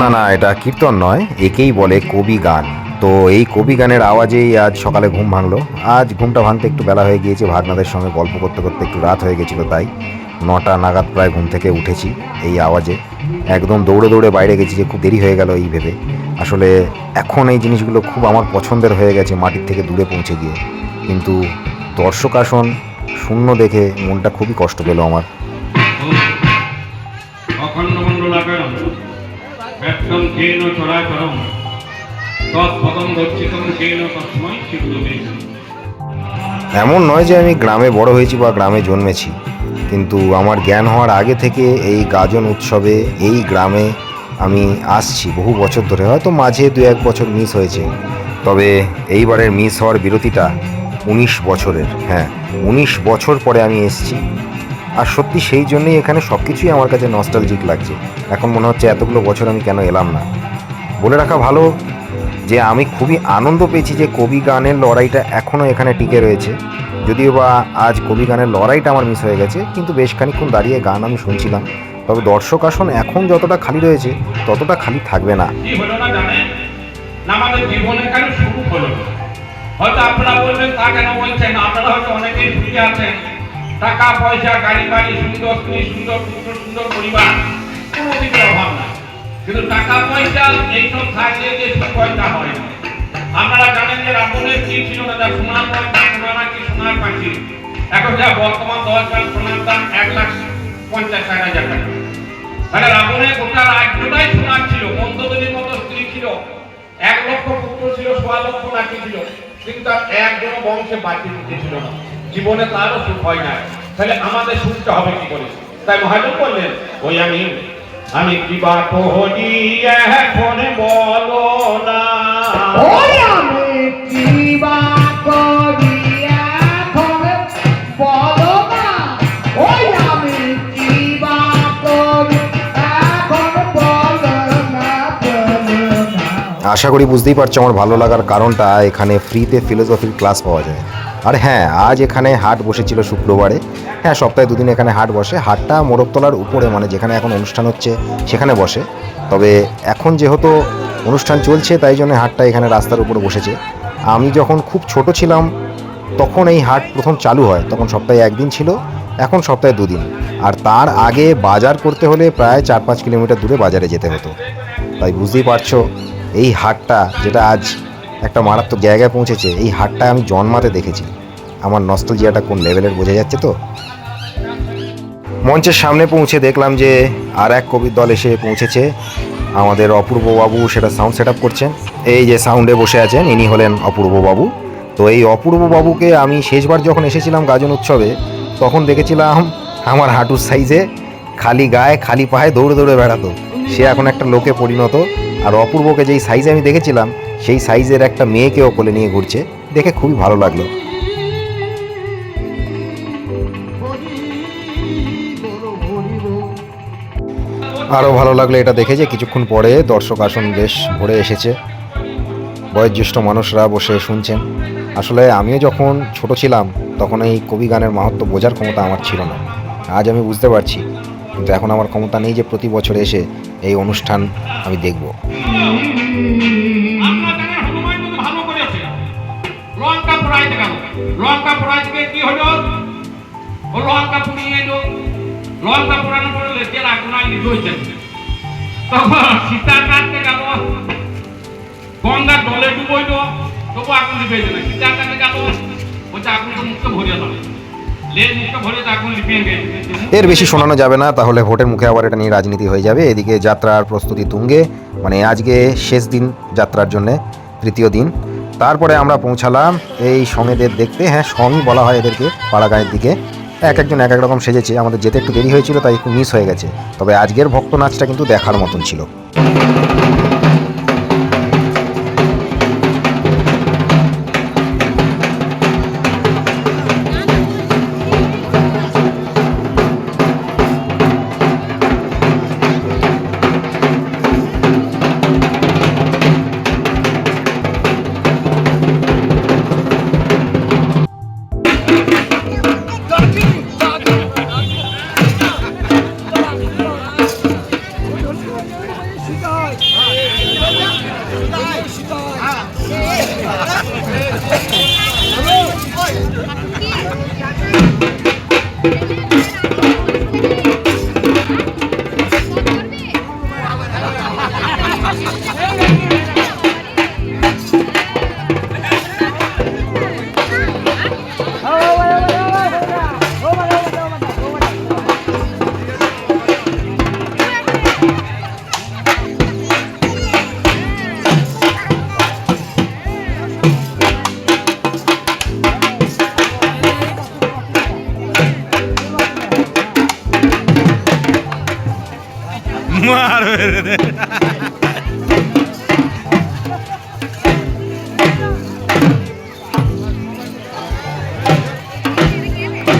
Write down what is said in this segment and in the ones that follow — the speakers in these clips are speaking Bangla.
না না, এটা কীর্তন নয়, একেই বলে কবি গান। তো এই কবি গানের আওয়াজেই আজ সকালে ঘুম ভাঙলো। আজ ঘুমটা ভাঙতে একটু বেলা হয়ে গিয়েছে, ভাগনাদের সঙ্গে গল্প করতে করতে একটু রাত হয়ে গেছিলো, তাই 9টা নাগাদ প্রায় ঘুম থেকে উঠেছি এই আওয়াজে। একদম দৌড়ে দৌড়ে বাইরে গেছি যে খুব দেরি হয়ে গেল এই ভেবে। আসলে এখন এই জিনিসগুলো খুব আমার পছন্দের হয়ে গেছে মাটির থেকে দূরে পৌঁছে গিয়ে, কিন্তু দর্শক আসন শূন্য দেখে মনটা খুবই কষ্ট পেল আমার। এমন নয় যে আমি গ্রামে বড় হয়েছি বা গ্রামে জন্মেছি, কিন্তু আমার জ্ঞান হওয়ার আগে থেকে এই গাজন উৎসবে এই গ্রামে আমি আসছি বহু বছর ধরে। হয়তো মাঝে 2-1 বছর মিস হয়েছে, তবে এইবারের মিস হওয়ার বিরতিটা 19 বছরের। হ্যাঁ, 19 বছর পরে আমি এসেছি। আর সত্যি সেই জন্যই এখানে সব কিছুই আমার কাছে নস্টালজিক লাগছে। এখন মনে হচ্ছে এতগুলো বছর আমি কেন এলাম না। বলে রাখা ভালো যে আমি খুবই আনন্দ পেয়েছি যে কবি গানের লড়াইটা এখনও এখানে টিকে রয়েছে। যদিও বা আজ কবি গানের লড়াইটা আমার মিস হয়ে গেছে, কিন্তু বেশ খানিকক্ষণ দাঁড়িয়ে গান আমি শুনছিলাম। তবে দর্শক আসন এখন যতটা খালি রয়েছে ততটা খালি থাকবে না। আমাদের জীবনের কেন শুরু হলো? হয়তো আপনারা বলবেন তা কেন বলছেন? আপনারা হয়তো অনেকেই সুখে আছেন, টাকা পয়সা, গাড়ি বাড়ি, সুন্দর স্ত্রী, সুন্দর পুত্র, সুন্দর পরিবার, কোনো দিকের অভাব নাই। কিন্তু টাকা পয়সা এইসব থাকলে যে সুখটা হয় না। আপনারা জানেন যে রাবণের কি ছিল না, যা সোনার পয়সা, সোনা কি সোনার পাখি। এখন যা বর্তমান 10 গ্রাম সোনার দাম 1,50,000 টাকা। মানে রাবণের গোটা রাজ্যটাই সোনার ছিল। মন্দোদরীর মতো স্ত্রী ছিল, 1 লক্ষ পুত্র ছিল, 1.25 লক্ষ নাতি ছিল, কিন্তু তার একজনও বংশে বাড়তে দিতে ছিল না। জীবনে তারও সুখ হয় না। তাহলে আমাদের সুখটা হবে কি করে? তাই মহাজন বললেন, ওই আমি কি বা করি এখন বলো না, ওই আমি কি বা করি এখন বলো না, ওই আমি কি বা করি এখন বলো না, বলো না। আশা করি বুঝতেই পারছো আমার ভালো লাগার কারণটা। এখানে ফ্রিতে ফিলোসফির ক্লাস পাওয়া যায়। আর হ্যাঁ, আজ এখানে হাট বসেছিল শুক্রবারে। হ্যাঁ, সপ্তাহে 2 দিন এখানে হাট বসে। হাটটা মোড়কতলার উপরে, মানে যেখানে এখন অনুষ্ঠান হচ্ছে সেখানে বসে। তবে এখন যেহেতু অনুষ্ঠান চলছে তাই জন্য হাটটা এখানে রাস্তার উপরে বসেছে। আমি যখন খুব ছোট ছিলাম তখন এই হাট প্রথম চালু হয়, তখন সপ্তাহে 1 দিন ছিল, এখন সপ্তাহে 2 দিন। আর তার আগে বাজার করতে হলে প্রায় 4-5 কিলোমিটার দূরে বাজারে যেতে হতো। তাই বুঝতেই পারছো এই হাটটা যেটা আজ একটা মারাত্মক জায়গায় পৌঁছেছে, এই হাটটা আমি জন্মাতে দেখেছি। আমার নস্টালজিয়াটা কোন লেভেলের বোঝা যাচ্ছে তো। মঞ্চের সামনে পৌঁছে দেখলাম যে আর এক কবির দল এসে পৌঁছেছে। আমাদের অপূর্ব বাবু সেটা সাউন্ড সেট আপ করছেন। এই যে সাউন্ডে বসে আছেন ইনি হলেন অপূর্ব বাবু। তো এই অপূর্ব বাবুকে আমি শেষবার যখন এসেছিলাম গাজন উৎসবে তখন দেখেছিলাম আমার হাঁটুর সাইজে, খালি গায়ে খালি পায়ে দৌড়ে দৌড়ে বেড়াতো। সে এখন একটা লোকে পরিণত। আর অপূর্বকে যেই সাইজে আমি দেখেছিলাম সেই সাইজের একটা মেয়েকেও কোলে নিয়ে ঘুরছে, দেখে খুবই ভালো লাগলো। আরও ভালো লাগলো এটা দেখে যে কিছুক্ষণ পরে দর্শক আসন বেশ ভরে এসেছে। বয়োজ্যেষ্ঠ মানুষরা বসে শুনছেন। আসলে আমিও যখন ছোট ছিলাম তখন এই কবি গানের মাহাত্ম্য বোঝার ক্ষমতা আমার ছিল না। আজ আমি বুঝতে পারছি, কিন্তু এখন আমার ক্ষমতা নেই যে প্রতি বছর এসে এই অনুষ্ঠান আমি দেখব। ভালো করেছে। লঙ্কা পোড়াইতে গেল, লঙ্কা পোড়াইতে কি হলো? ও লঙ্কা পুড়িয়ে এলো। লঙ্কা পোড়ানো পরে লেজের আগুনায় নিজ হয়েছে। তখন সীতা কাটতে গেল, গঙ্গা জলে ডুবইল, তবু আগুন লিপে গেল। সীতা কাটতে গেল, ওটা আগুনকে মুখে ভরিয়ে দেবে, লেজ মুখে ভরে আগুন লিপিয়ে গেছে। এর বেশি শোনানো যাবে না, তাহলে ভোটের মুখে আবার এটা নিয়ে রাজনীতি হয়ে যাবে। এদিকে যাত্রার প্রস্তুতি তুঙ্গে, মানে আজকে শেষ দিন যাত্রার জন্যে, 3য় দিন। তারপরে আমরা পৌঁছালাম এই সঙ্গেদের দেখতে। হ্যাঁ, সঙ্গই বলা হয় এদেরকে, পাড়া গাঁয়ের দিকে এক একজন এক এক রকম সেজেছে। আমাদের যেতে একটু দেরি হয়েছিল তাই একটু মিস হয়ে গেছে। তবে আজকের ভক্ত নাচটা কিন্তু দেখার মতন ছিল।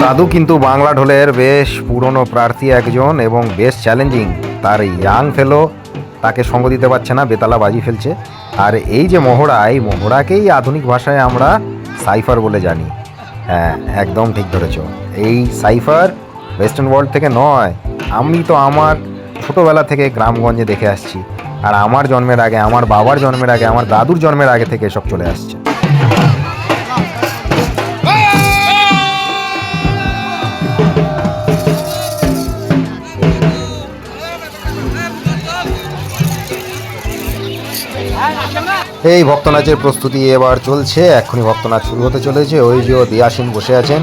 দাদু কিন্তু বাংলা ঢোলের বেশ পুরনো প্রার্থী একজন এবং বেশ চ্যালেঞ্জিং। তার ইয়াং ফেলো তাকে সঙ্গ দিতে পারছে না, বেতালা বাজি ফেলছে। আর এই যে মহড়া, এই মহড়াকেই আধুনিক ভাষায় আমরা সাইফার বলে জানি। হ্যাঁ, একদম ঠিক ধরেছ। এই সাইফার ওয়েস্টার্ন ওয়ার্ল্ড থেকে নয়, আমি তো আমার ছোটোবেলা থেকে গ্রামগঞ্জে দেখে আসছি। আর আমার জন্মের আগে, আমার বাবার জন্মের আগে, আমার দাদুর জন্মের আগে থেকে এসব চলে আসছে। এই ভক্তনাচের প্রস্তুতি এবার চলছে, এক্ষুনি ভক্তনাচ শুরু হতে চলেছে। ওই যে দিয়াসিন বসে আছেন।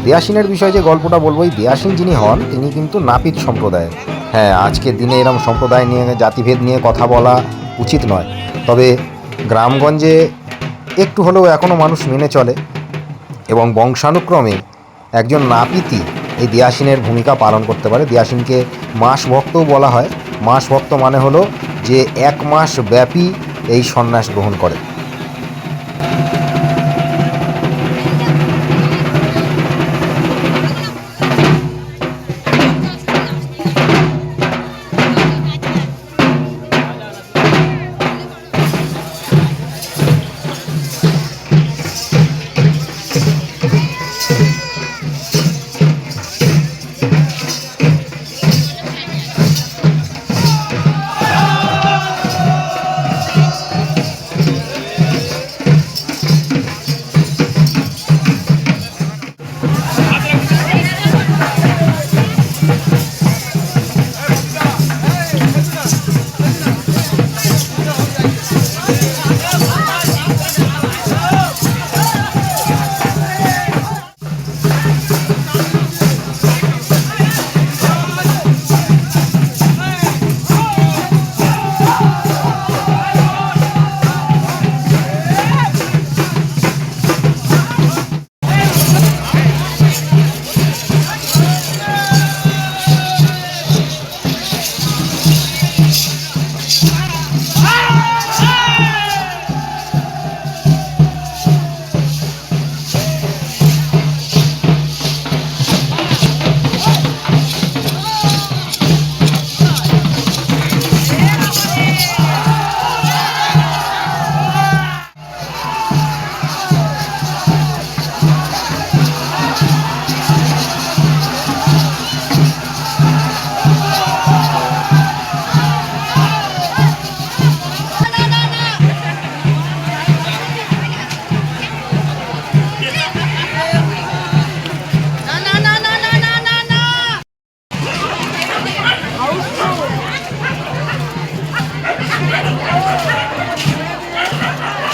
দিয়াসিনের বিষয়ে যে গল্পটা বলবো, এই দিয়াসিন যিনি হন তিনি কিন্তু নাপিত সম্প্রদায়ের। হ্যাঁ, আজকের দিনে এরকম সম্প্রদায় নিয়ে, জাতিভেদ নিয়ে কথা বলা উচিত নয়, তবে গ্রামগঞ্জে একটু হলেও এখনও মানুষ মেনে চলে এবং বংশানুক্রমে একজন নাপিতই এই দিয়াসিনের ভূমিকা পালন করতে পারে। দিয়াসিনকে মাস ভক্তও বলা হয়। মাস ভক্ত মানে হলো যে 1 মাস ব্যাপী এই সন্ন্যাস গ্রহণ করে।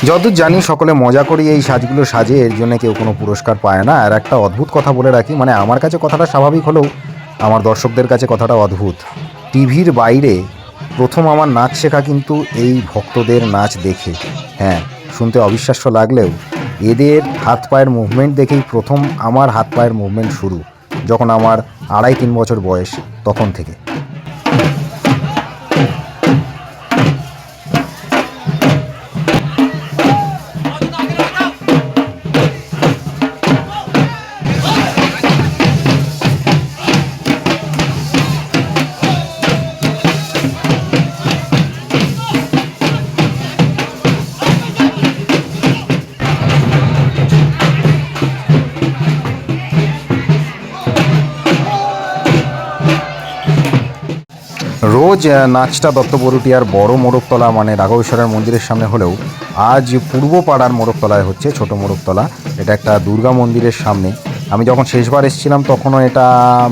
যতদূর জানি সকলে মজা করি এই সাজগুলো সাজে, এর জন্য কেউ কোনো পুরস্কার পায় না। আর একটা অদ্ভুত কথা বলে রাখি, মানে আমার কাছে কথাটা স্বাভাবিক হলেও আমার দর্শকদের কাছে কথাটা অদ্ভুত। টিভির বাইরে প্রথম আমার নাচ শেখা কিন্তু এই ভক্তদের নাচ দেখে। হ্যাঁ, শুনতে অবিশ্বাস্য লাগলেও এদের হাত পায়ের মুভমেন্ট দেখেই প্রথম আমার হাত পায়ের মুভমেন্ট শুরু, যখন আমার 2.5-3 বছর বয়স, তখন থেকে। রোজ নাচটা দত্তবরুটিয়ার বড় মোড়কতলা মানে রাঘবেশ্বরের মন্দিরের সামনে হলেও আজ পূর্ব পাড়ার মোড়কতলায় হচ্ছে, ছোট মোড়কতলা। এটা একটা দুর্গা মন্দিরের সামনে। আমি যখন শেষবার এসেছিলাম তখনও এটা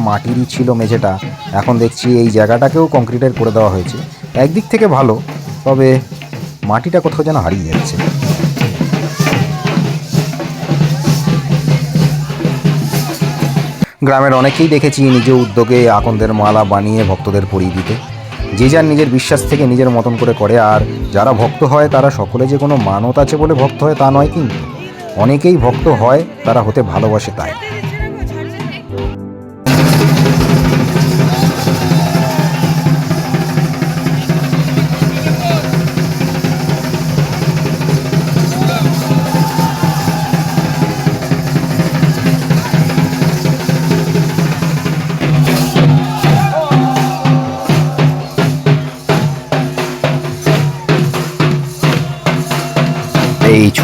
মাটিরই ছিল মেঝেটা, এখন দেখছি এই জায়গাটাকেও কংক্রিটের করে দেওয়া হয়েছে। একদিক থেকে ভালো, তবে মাটিটা কোথাও যেন হারিয়ে যাচ্ছে। গ্রামের অনেকেই দেখেছি নিজ উদ্যোগে আকন্দের মালা বানিয়ে ভক্তদের পরিয়ে দিতে। যে যার নিজের বিশ্বাস থেকে নিজের মতন করে। আর যারা ভক্ত হয় তারা সকলে যে কোনো মানত আছে বলে ভক্ত হয় তা নয়, কিন্তু অনেকেই ভক্ত হয় তারা হতে ভালোবাসে তাই।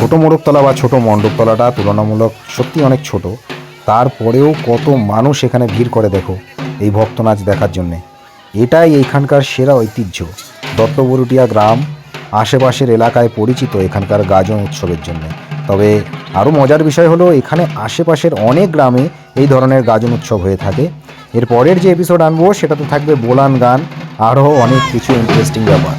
ছোট মোড়কতলা বা ছোট মণ্ডপতলাটা তুলনামূলক সত্যি অনেক ছোট, তারপরেও কত মানুষ এখানে ভিড় করে দেখো এই ভক্ত নাচ দেখার জন্যে। এটাই এইখানকার সেরা ঐতিহ্য। দত্তবরুটিয়া গ্রাম আশেপাশের এলাকায় পরিচিত এখানকার গাজন উৎসবের জন্য। তবে আরও মজার বিষয় হলো এখানে আশেপাশের অনেক গ্রামে এই ধরনের গাজন উৎসব হয়ে থাকে। এর পরের যে এপিসোড আনবো সেটাতে থাকবে বোলান গান, আরও অনেক কিছু ইন্টারেস্টিং ব্যাপার।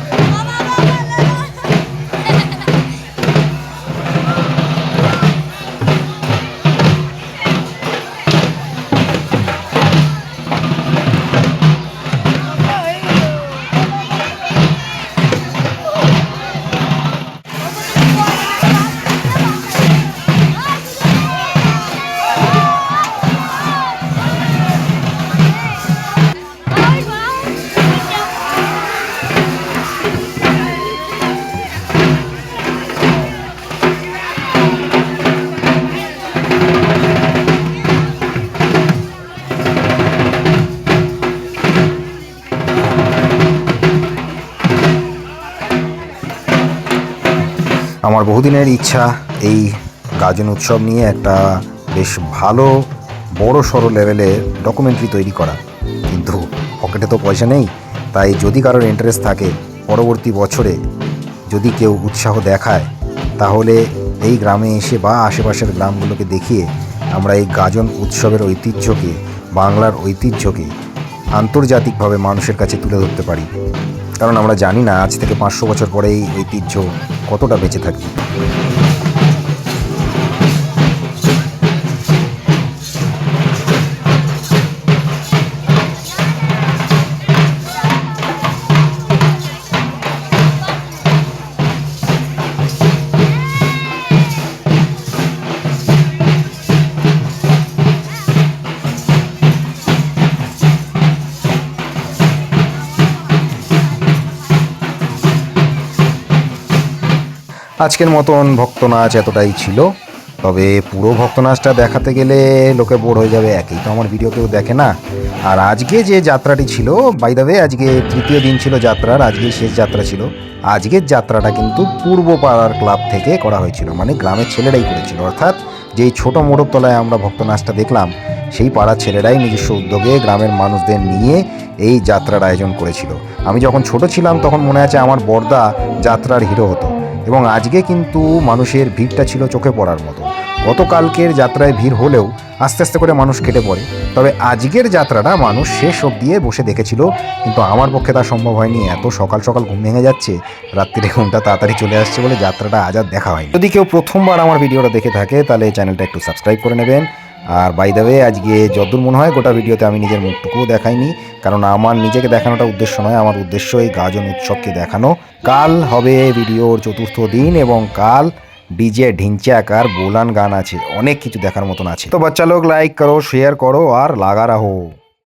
আমার বহুদিনের ইচ্ছা এই গাজন উৎসব নিয়ে একটা বেশ ভালো বড় সড়ো লেভেলে ডকুমেন্টারি তৈরি করা, কিন্তু পকেটে তো পয়সা নেই। তাই যদি কারোর ইন্টারেস্ট থাকে, পরবর্তী বছরে যদি কেউ উৎসাহ দেখায়, তাহলে এই গ্রামে এসে বা আশেপাশের গ্রামগুলোকে দেখিয়ে আমরা এই গাজন উৎসবের ঐতিহ্যকে, বাংলার ঐতিহ্যকে আন্তর্জাতিকভাবে মানুষের কাছে তুলে ধরতে পারি। কারণ আমরা জানি না আজ থেকে 500 বছর পরে এই ঐতিহ্য কতটা বেঁচে থাকবে। আজকের মতন ভক্ত নাচ এতটাই ছিল। তবে পুরো ভক্ত নাচটা দেখাতে গেলে লোকে বোর হয়ে যাবে, একেই তো আমার ভিডিও কেউ দেখে না। আর আজকে যে যাত্রাটি ছিল, বাই দ্য ওয়ে আজকে তৃতীয় দিন ছিল যাত্রার, আজকে শেষ যাত্রা ছিল। আজকের যাত্রাটা কিন্তু পূর্ব পাড়ার ক্লাব থেকে করা হয়েছিল, মানে গ্রামের ছেলেরাই করেছিল। অর্থাৎ যেই ছোট মোড়কতলায় আমরা ভক্ত নাচটা দেখলাম, সেই পাড়ার ছেলেরাই নিজস্ব উদ্যোগে গ্রামের মানুষদের নিয়ে এই যাত্রার আয়োজন করেছিল। আমি যখন ছোট ছিলাম তখন মনে আছে আমার বড়দা যাত্রার হিরো হতো, এবং আজকে কিন্তু মানুষের ভিড়টা ছিল চোখে পড়ার মতো। গতকালকের যাত্রায় ভিড় হলেও আস্তে আস্তে করে মানুষ কেটে পড়ে, তবে আজকের যাত্রাটা মানুষ শেষ অবধি বসে দেখেছিল। কিন্তু আমার পক্ষে তা সম্ভব হয়নি, এত সকাল সকাল ঘুম ভেঙে যাচ্ছে, রাত্রিরে ঘুমটা তাড়াতাড়ি চলে আসছে বলে যাত্রাটা আজ আর দেখা হয়নি। যদি কেউ প্রথমবার আমার ভিডিওটা দেখে থাকে তাহলে চ্যানেলটা একটু সাবস্ক্রাইব করে নেবেন। আর বাই দ্য ওয়ে আজকে যতদূর মনে হয় গোটা ভিডিওতে আমি নিজের মুখটুকুও দেখাইনি, কারণ আমার নিজেকে দেখানোটা উদ্দেশ্য নয়, আমার উদ্দেশ্য এই গাজন উৎসবকে দেখানো। কাল হবে ভিডিওর 4র্থ দিন, এবং কাল ডিজে ঢিঞ্চাক আর বোলান গান আছে, অনেক কিছু দেখার মতন আছে। তো বাচ্চা লোক লাইক করো, শেয়ার করো আর লাগা রাহো।